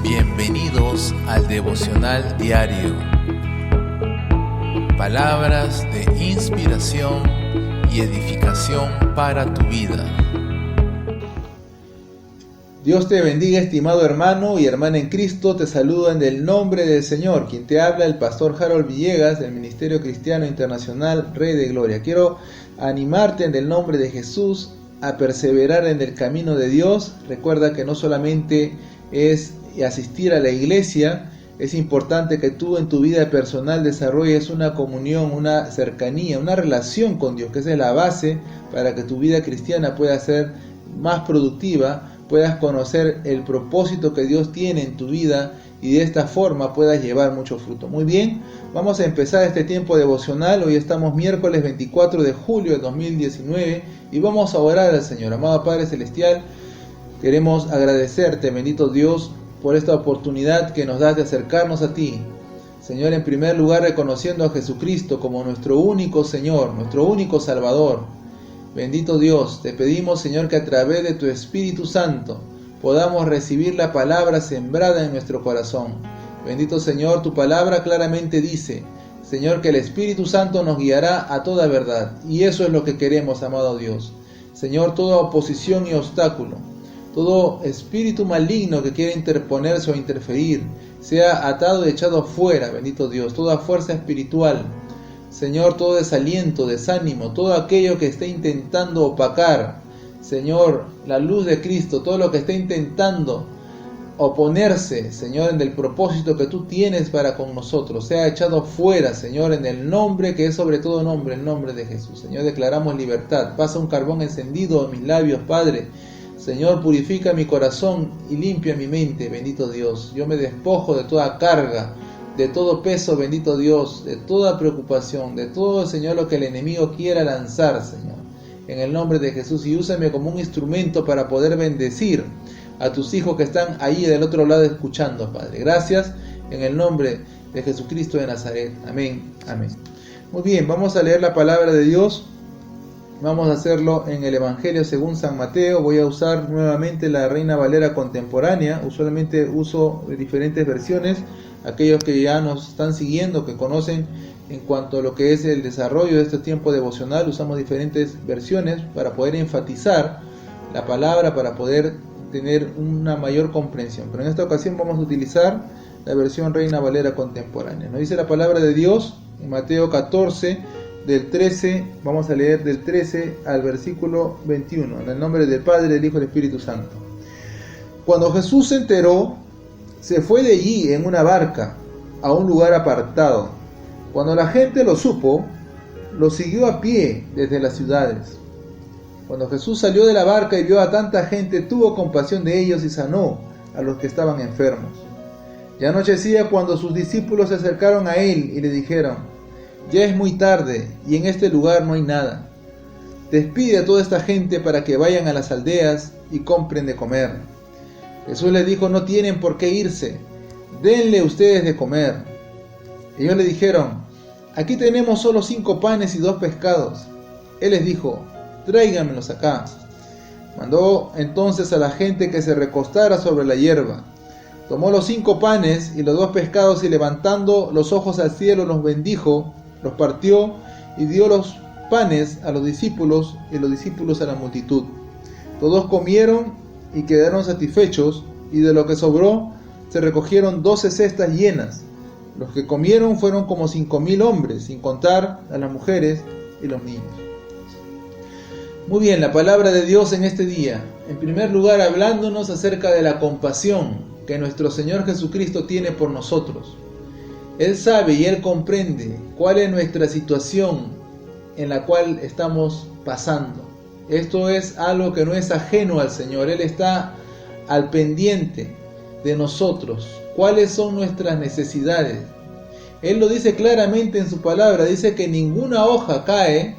Bienvenidos al devocional diario. Palabras de inspiración y edificación para tu vida. Dios te bendiga, estimado hermano y hermana en Cristo. Te saludo en el nombre del Señor. Quien te habla, el pastor Harold Villegas, del Ministerio Cristiano Internacional Rey de Gloria. Quiero animarte en el nombre de Jesús a perseverar en el camino de Dios. Recuerda que no solamente es asistir a la iglesia, es importante que tú en tu vida personal desarrolles una comunión, una cercanía, una relación con Dios, que esa es la base para que tu vida cristiana pueda ser más productiva, puedas conocer el propósito que Dios tiene en tu vida y de esta forma puedas llevar mucho fruto. Muy bien, vamos a empezar este tiempo devocional. Hoy estamos miércoles 24 de julio de 2019 y vamos a orar al Señor. Amado Padre Celestial, queremos agradecerte, bendito Dios, por esta oportunidad que nos das de acercarnos a ti. Señor, en primer lugar reconociendo a Jesucristo como nuestro único Señor, nuestro único Salvador. Bendito Dios, te pedimos, Señor, que a través de tu Espíritu Santo podamos recibir la palabra sembrada en nuestro corazón. Bendito Señor, tu palabra claramente dice, Señor, que el Espíritu Santo nos guiará a toda verdad. Y eso es lo que queremos, amado Dios. Señor, toda oposición y obstáculo, todo espíritu maligno que quiera interponerse o interferir, sea atado y echado fuera, bendito Dios. Toda fuerza espiritual, Señor, todo desaliento, desánimo, todo aquello que esté intentando opacar, Señor, la luz de Cristo, todo lo que esté intentando oponerse, Señor, en el propósito que tú tienes para con nosotros, sea echado fuera, Señor, en el nombre que es sobre todo nombre, el nombre de Jesús. Señor, declaramos libertad. Pasa un carbón encendido en mis labios, Padre. Señor, purifica mi corazón y limpia mi mente, bendito Dios. Yo me despojo de toda carga, de todo peso, bendito Dios, de toda preocupación, de todo, Señor, lo que el enemigo quiera lanzar, Señor, en el nombre de Jesús, y úsame como un instrumento para poder bendecir a tus hijos que están ahí del otro lado escuchando, Padre. Gracias, en el nombre de Jesucristo de Nazaret. Amén, amén. Muy bien, vamos a leer la palabra de Dios. Vamos a hacerlo en el Evangelio según San Mateo. Voy a usar nuevamente la Reina Valera contemporánea. Usualmente uso diferentes versiones. Aquellos que ya nos están siguiendo, que conocen en cuanto a lo que es el desarrollo de este tiempo devocional, usamos diferentes versiones para poder enfatizar la palabra, para poder tener una mayor comprensión. Pero en esta ocasión vamos a utilizar la versión Reina Valera contemporánea. Nos dice la palabra de Dios en Mateo 14, del 13, vamos a leer del 13 al versículo 21, en el nombre del Padre, del Hijo y del Espíritu Santo. Cuando Jesús se enteró, se fue de allí en una barca a un lugar apartado. Cuando la gente lo supo, lo siguió a pie desde las ciudades. Cuando Jesús salió de la barca y vio a tanta gente, tuvo compasión de ellos y sanó a los que estaban enfermos. Ya anochecía cuando sus discípulos se acercaron a él y le dijeron: ya es muy tarde y en este lugar no hay nada. Despide a toda esta gente para que vayan a las aldeas y compren de comer. Jesús les dijo: no tienen por qué irse, denle ustedes de comer. Ellos le dijeron: aquí tenemos solo 5 panes y 2 pescados. Él les dijo: tráiganmelos acá. Mandó entonces a la gente que se recostara sobre la hierba. Tomó los 5 panes y los 2 pescados y levantando los ojos al cielo los bendijo, los partió y dio los panes a los discípulos y los discípulos a la multitud. Todos comieron y quedaron satisfechos, y de lo que sobró se recogieron 12 cestas llenas. Los que comieron fueron como 5,000 hombres, sin contar a las mujeres y los niños. Muy bien, la palabra de Dios en este día. En primer lugar, hablándonos acerca de la compasión que nuestro Señor Jesucristo tiene por nosotros. Él sabe y Él comprende cuál es nuestra situación en la cual estamos pasando. Esto es algo que no es ajeno al Señor. Él está al pendiente de nosotros. ¿Cuáles son nuestras necesidades? Él lo dice claramente en su palabra. Dice que ninguna hoja cae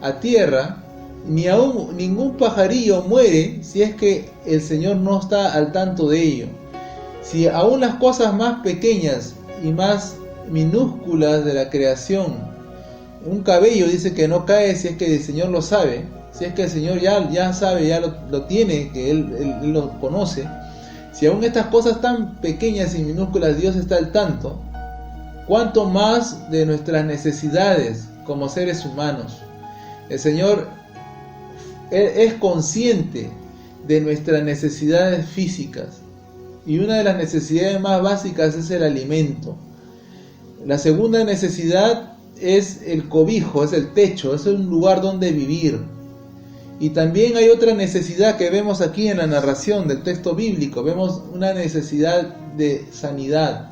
a tierra, ni aún ningún pajarillo muere si es que el Señor no está al tanto de ello. Si aún las cosas más pequeñas y más minúsculas de la creación, un cabello dice que no cae si es que el Señor lo sabe, si es que el Señor ya sabe, ya lo tiene, que Él lo conoce. Si aún estas cosas tan pequeñas y minúsculas Dios está al tanto, ¿cuánto más de nuestras necesidades como seres humanos? El Señor es consciente de nuestras necesidades físicas, y una de las necesidades más básicas es el alimento. La segunda necesidad es el cobijo, es el techo, es un lugar donde vivir. Y también hay otra necesidad que vemos aquí en la narración del texto bíblico. Vemos una necesidad de sanidad.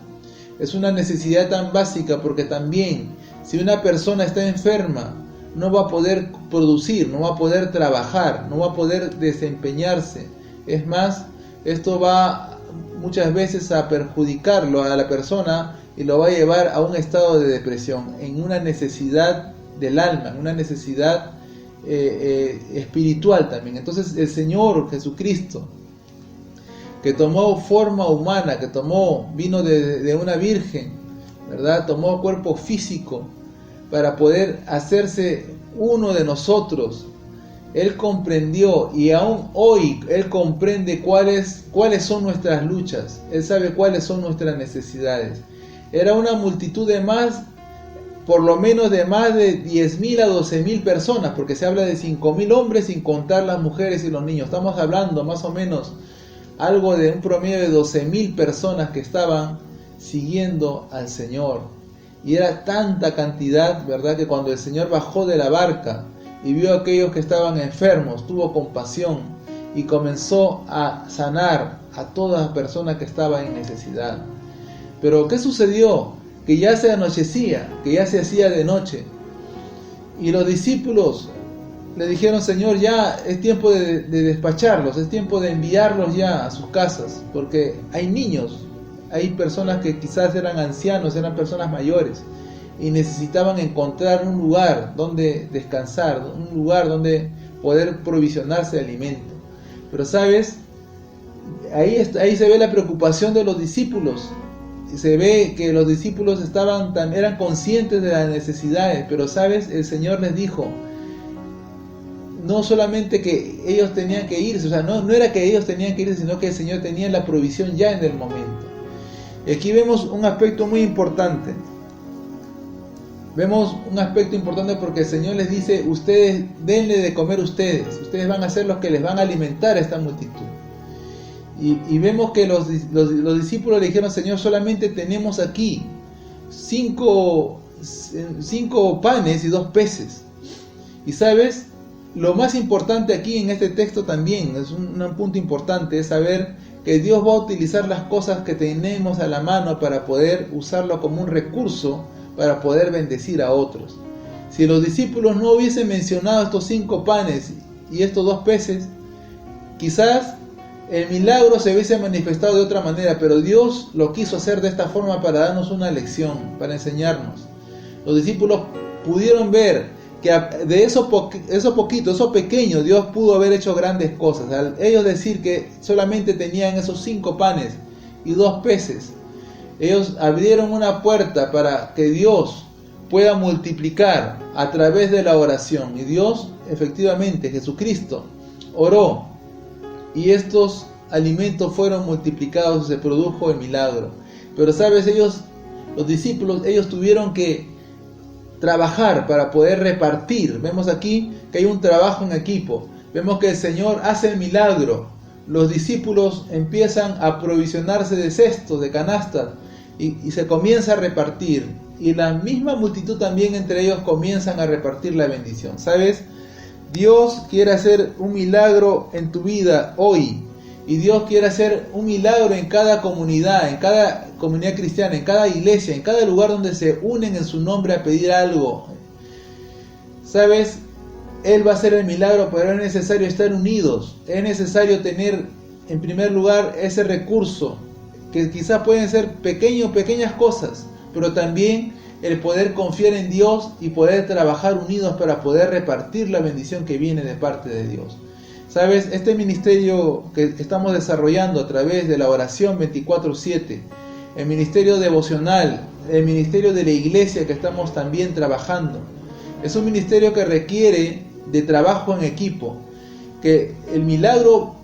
Es una necesidad tan básica porque también si una persona está enferma no va a poder producir, no va a poder trabajar, no va a poder desempeñarse. Es más, esto va muchas veces a perjudicarlo a la persona y lo va a llevar a un estado de depresión, en una necesidad del alma, en una necesidad espiritual también. Entonces el Señor Jesucristo, que tomó forma humana, que vino de una virgen, ¿verdad? Tomó cuerpo físico para poder hacerse uno de nosotros. Él comprendió, y aún hoy Él comprende cuáles son nuestras luchas. Él sabe cuáles son nuestras necesidades. Era una multitud de por lo menos de más de 10.000 a 12.000 personas, porque se habla de 5.000 hombres sin contar las mujeres y los niños. Estamos hablando más o menos algo de un promedio de 12.000 personas que estaban siguiendo al Señor. Y era tanta cantidad, ¿verdad?, que cuando el Señor bajó de la barca y vio a aquellos que estaban enfermos, tuvo compasión y comenzó a sanar a todas las personas que estaban en necesidad. Pero ¿qué sucedió? Que ya se anochecía, que ya se hacía de noche. Y los discípulos le dijeron: Señor, ya es tiempo de despacharlos, es tiempo de enviarlos ya a sus casas, porque hay niños, hay personas que quizás eran ancianos, eran personas mayores, y necesitaban encontrar un lugar donde descansar, un lugar donde poder provisionarse de alimento. Pero sabes, ahí se ve la preocupación de los discípulos. Se ve que los discípulos eran conscientes de las necesidades, pero sabes, el Señor les dijo, no solamente que ellos tenían que irse, o sea, no era que ellos tenían que irse, sino que el Señor tenía la provisión ya en el momento. Y aquí vemos un aspecto muy importante. Vemos un aspecto importante porque el Señor les dice: ustedes denle de comer ustedes van a ser los que les van a alimentar a esta multitud. Y vemos que los discípulos le dijeron: Señor, solamente tenemos aquí 5 panes y 2 peces. Y sabes, lo más importante aquí en este texto también, es un punto importante, es saber que Dios va a utilizar las cosas que tenemos a la mano para poder usarlo como un recurso para poder bendecir a otros. Si los discípulos no hubiesen mencionado estos 5 panes y estos 2 peces, quizás el milagro se hubiese manifestado de otra manera, pero Dios lo quiso hacer de esta forma para darnos una lección, para enseñarnos. Los discípulos pudieron ver que de eso poquito, eso pequeño, Dios pudo haber hecho grandes cosas. Al ellos decir que solamente tenían esos 5 panes y 2 peces, ellos abrieron una puerta para que Dios pueda multiplicar a través de la oración. Y Dios, efectivamente, Jesucristo, oró. Y estos alimentos fueron multiplicados y se produjo el milagro. Pero sabes, los discípulos, ellos tuvieron que trabajar para poder repartir. Vemos aquí que hay un trabajo en equipo. Vemos que el Señor hace el milagro. Los discípulos empiezan a provisionarse de cestos, de canastas, y se comienza a repartir. Y la misma multitud también entre ellos comienzan a repartir la bendición. ¿Sabes? Dios quiere hacer un milagro en tu vida hoy. Y Dios quiere hacer un milagro en cada comunidad, en cada comunidad cristiana, en cada iglesia, en cada lugar donde se unen en su nombre a pedir algo. ¿Sabes? Él va a hacer el milagro, pero es necesario estar unidos. Es necesario tener, en primer lugar, ese recurso, que quizás pueden ser pequeñas cosas, pero también el poder confiar en Dios y poder trabajar unidos para poder repartir la bendición que viene de parte de Dios. ¿Sabes? Este ministerio que estamos desarrollando a través de la oración 24/7, el ministerio devocional, el ministerio de la iglesia que estamos también trabajando, es un ministerio que requiere de trabajo en equipo, que el milagro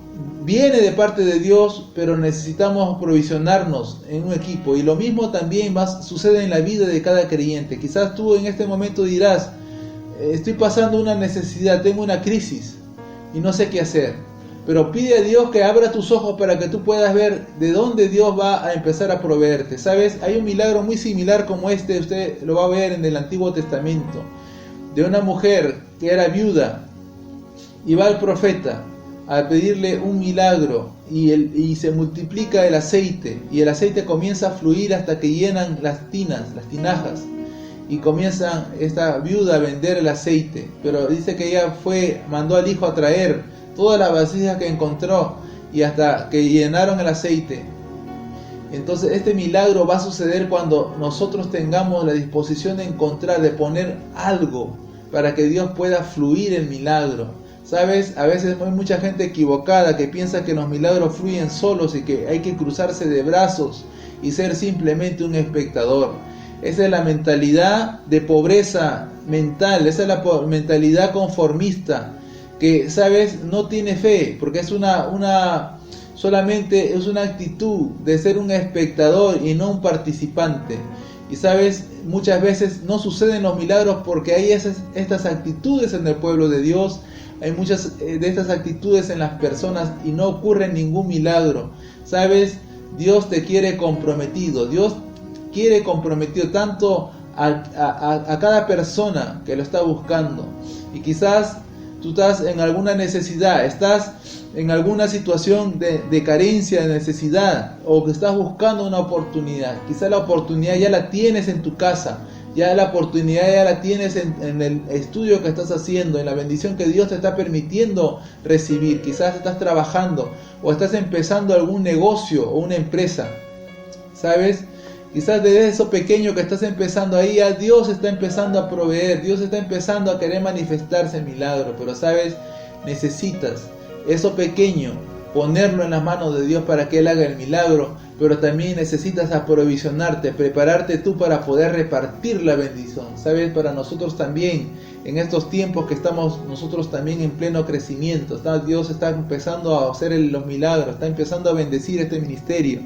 viene de parte de Dios, pero necesitamos provisionarnos en un equipo. Y lo mismo también sucede en la vida de cada creyente. Quizás tú en este momento dirás, estoy pasando una necesidad, tengo una crisis y no sé qué hacer. Pero pide a Dios que abra tus ojos para que tú puedas ver de dónde Dios va a empezar a proveerte. ¿Sabes? Hay un milagro muy similar como este, usted lo va a ver en el Antiguo Testamento, de una mujer que era viuda y va al profeta a pedirle un milagro y se multiplica el aceite y el aceite comienza a fluir hasta que llenan las tinajas y comienza esta viuda a vender el aceite. Pero dice que ella mandó al hijo a traer todas las vasijas que encontró y hasta que llenaron el aceite. Entonces este milagro va a suceder cuando nosotros tengamos la disposición de encontrar, de poner algo para que Dios pueda fluir el milagro. ¿Sabes? A veces hay mucha gente equivocada que piensa que los milagros fluyen solos y que hay que cruzarse de brazos y ser simplemente un espectador. Esa es la mentalidad de pobreza mental, esa es la mentalidad conformista que, ¿sabes? No tiene fe, porque es solamente es una actitud de ser un espectador y no un participante. Y sabes, muchas veces no suceden los milagros porque hay estas actitudes en el pueblo de Dios. Hay muchas de estas actitudes en las personas y no ocurre ningún milagro. Sabes, Dios te quiere comprometido. Dios quiere comprometido tanto a cada persona que lo está buscando. Y quizás tú estás en alguna necesidad, estás en alguna situación de carencia, de necesidad, o que estás buscando una oportunidad. Quizás la oportunidad ya la tienes en tu casa, ya la oportunidad ya la tienes en el estudio que estás haciendo, en la bendición que Dios te está permitiendo recibir. Quizás estás trabajando o estás empezando algún negocio o una empresa. ¿Sabes? Quizás desde eso pequeño que estás empezando ahí, ya Dios está empezando a proveer, Dios está empezando a querer manifestarse en milagro. Pero ¿sabes? Necesitas eso pequeño, ponerlo en las manos de Dios para que Él haga el milagro. Pero también necesitas aprovisionarte, prepararte tú para poder repartir la bendición. ¿Sabes? Para nosotros también, en estos tiempos que estamos nosotros también en pleno crecimiento, Dios está empezando a hacer los milagros, está empezando a bendecir este ministerio.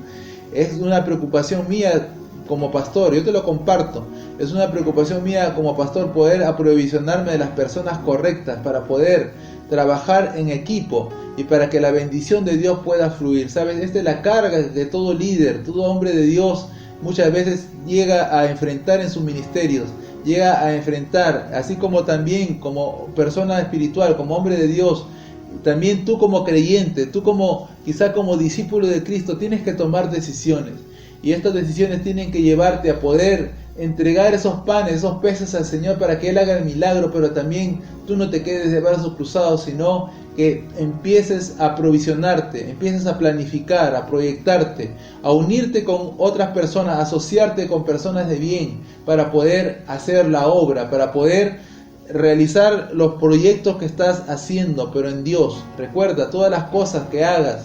Es una preocupación mía como pastor, yo te lo comparto. Es una preocupación mía como pastor poder aprovisionarme de las personas correctas para poder trabajar en equipo y para que la bendición de Dios pueda fluir. ¿Sabes? Esta es la carga de todo líder, todo hombre de Dios muchas veces llega a enfrentar en sus ministerios, llega a enfrentar, así como también como persona espiritual, como hombre de Dios. También tú como creyente, tú quizá como discípulo de Cristo, tienes que tomar decisiones. Y estas decisiones tienen que llevarte a poder entregar esos panes, esos peces al Señor para que Él haga el milagro. Pero también tú no te quedes de brazos cruzados, sino que empieces a provisionarte, empieces a planificar, a proyectarte, a unirte con otras personas, a asociarte con personas de bien para poder hacer la obra, para poder realizar los proyectos que estás haciendo, pero en Dios. Recuerda, todas las cosas que hagas,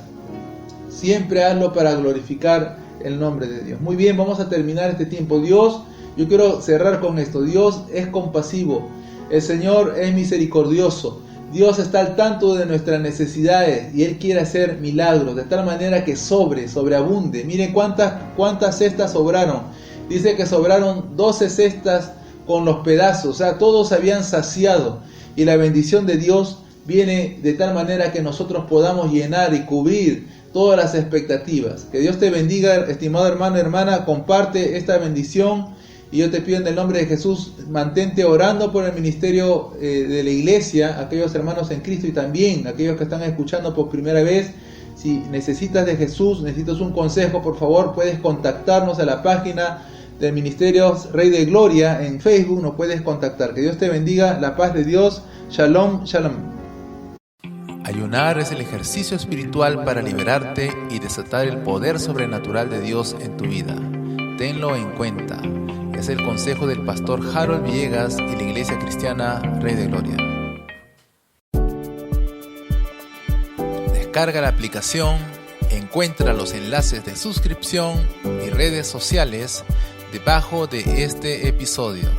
siempre hazlo para glorificar el nombre de Dios. Muy bien, vamos a terminar este tiempo. Dios, yo quiero cerrar con esto. Dios es compasivo, el Señor es misericordioso. Dios está al tanto de nuestras necesidades y Él quiere hacer milagros de tal manera que sobreabunde. Miren cuántas cestas sobraron. Dice que sobraron 12 cestas con los pedazos, o sea, todos se habían saciado, y la bendición de Dios viene de tal manera que nosotros podamos llenar y cubrir todas las expectativas. Que Dios te bendiga, estimado hermano, hermana, comparte esta bendición, y yo te pido en el nombre de Jesús, mantente orando por el ministerio de la iglesia, aquellos hermanos en Cristo y también aquellos que están escuchando por primera vez. Si necesitas de Jesús, necesitas un consejo, por favor, puedes contactarnos a la página del Ministerio Rey de Gloria en Facebook, nos puedes contactar. Que Dios te bendiga, la paz de Dios. Shalom, shalom. Ayunar es el ejercicio espiritual para liberarte y desatar el poder sobrenatural de Dios en tu vida. Tenlo en cuenta. Es el consejo del pastor Harold Villegas y la Iglesia Cristiana Rey de Gloria. Descarga la aplicación, encuentra los enlaces de suscripción y redes sociales debajo de este episodio.